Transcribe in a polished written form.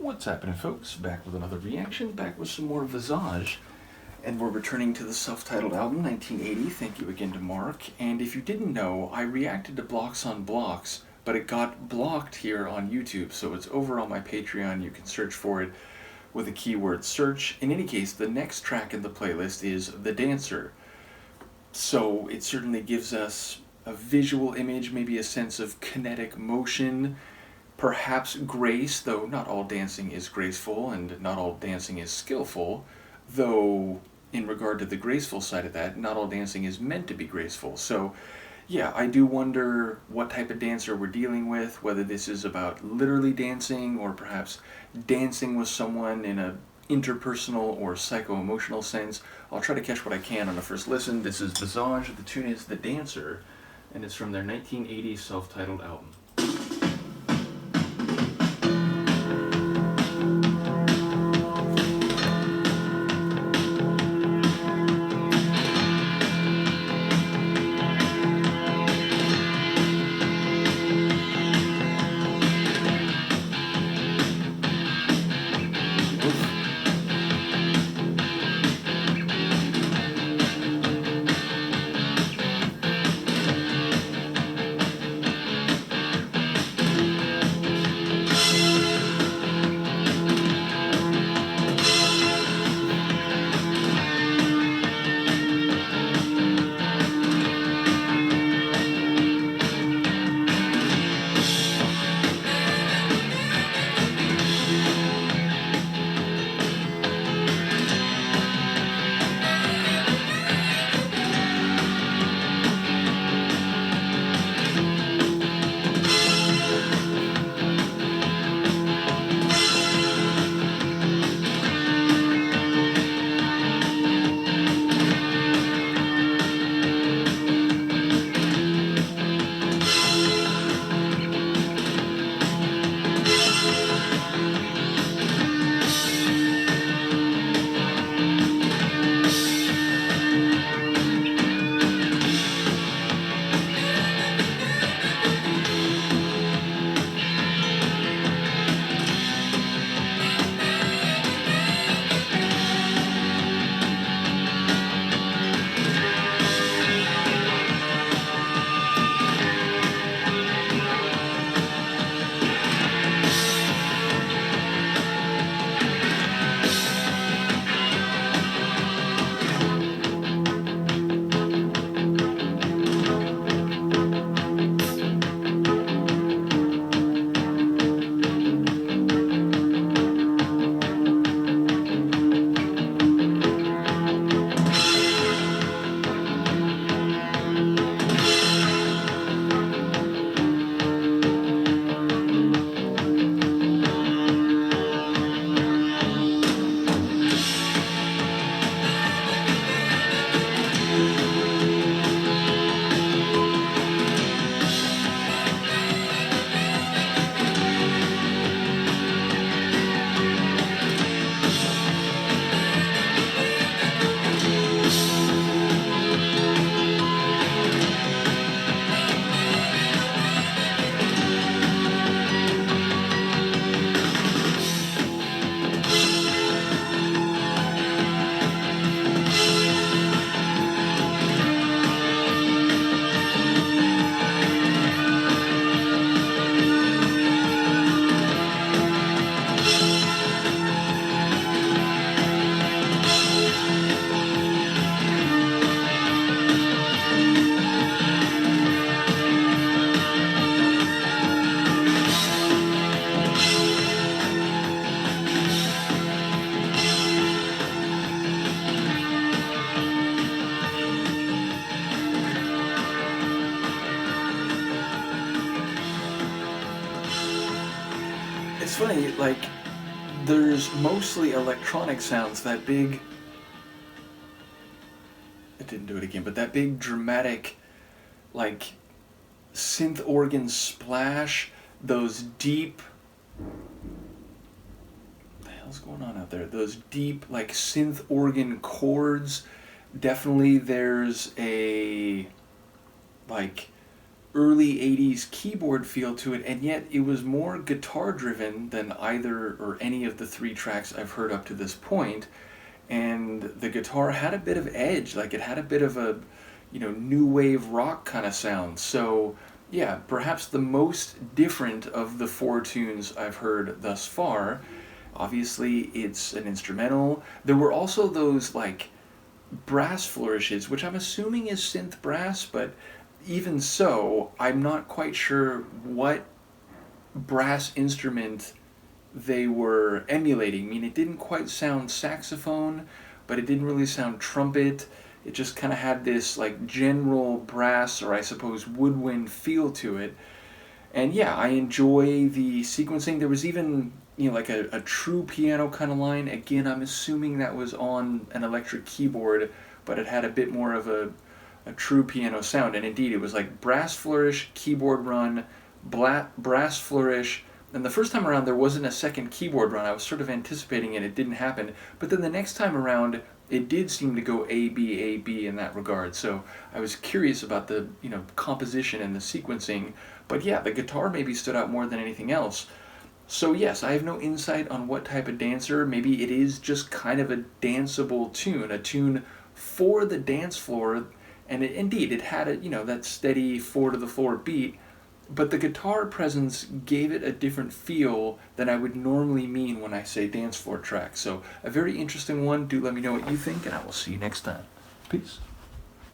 What's happening, folks? Back with another reaction, back with some more Visage. And we're returning to the self-titled album, 1980. Thank you again to Mark. And if you didn't know, I reacted to Blocks on Blocks, but it got blocked here on YouTube, so it's over on my Patreon. You can search for it with a keyword search. In any case, the next track in the playlist is The Dancer. So it certainly gives us a visual image, maybe a sense of kinetic motion, perhaps grace, though not all dancing is graceful and not all dancing is skillful, though in regard to the graceful side of that, not all dancing is meant to be graceful. So yeah, I do wonder what type of dancer we're dealing with, whether this is about literally dancing or perhaps dancing with someone in a interpersonal or psycho-emotional sense. I'll try to catch what I can on the first listen. This is Visage, the tune is The Dancer, and it's from their 1980 self-titled album. It's funny, like, there's mostly electronic sounds, that big, it didn't do it again, but that big dramatic, like, synth organ splash, those deep, what the hell's going on out there? Those deep, like, synth organ chords. Definitely there's a, like, early 80s keyboard feel to it, and yet it was more guitar driven than either or any of the three tracks I've heard up to this point. And the guitar had a bit of edge, like it had a bit of a, new wave rock kind of sound. So, yeah, perhaps the most different of the four tunes I've heard thus far. Obviously, it's an instrumental. There were also those, like, brass flourishes, which I'm assuming is synth brass, but even so, I'm not quite sure what brass instrument they were emulating. I mean, it didn't quite sound saxophone, but it didn't really sound trumpet. It just kind of had this like general brass, or I suppose woodwind feel to it. And yeah, I enjoy the sequencing. There was even, like a true piano kind of line. Again, I'm assuming that was on an electric keyboard, but it had a bit more of a true piano sound. And indeed, it was like brass flourish, keyboard run, brass flourish. And the first time around, there wasn't a second keyboard run. I was sort of anticipating it. It didn't happen. But then the next time around, it did seem to go A, B, A, B in that regard. So I was curious about the, composition and the sequencing. But yeah, the guitar maybe stood out more than anything else. So yes, I have no insight on what type of dancer. Maybe it is just kind of a danceable tune, a tune for the dance floor. And indeed, it had that steady 4-to-the-floor beat. But the guitar presence gave it a different feel than I would normally mean when I say dance floor track. So a very interesting one. Do let me know what you think, and I will see you next time. Peace.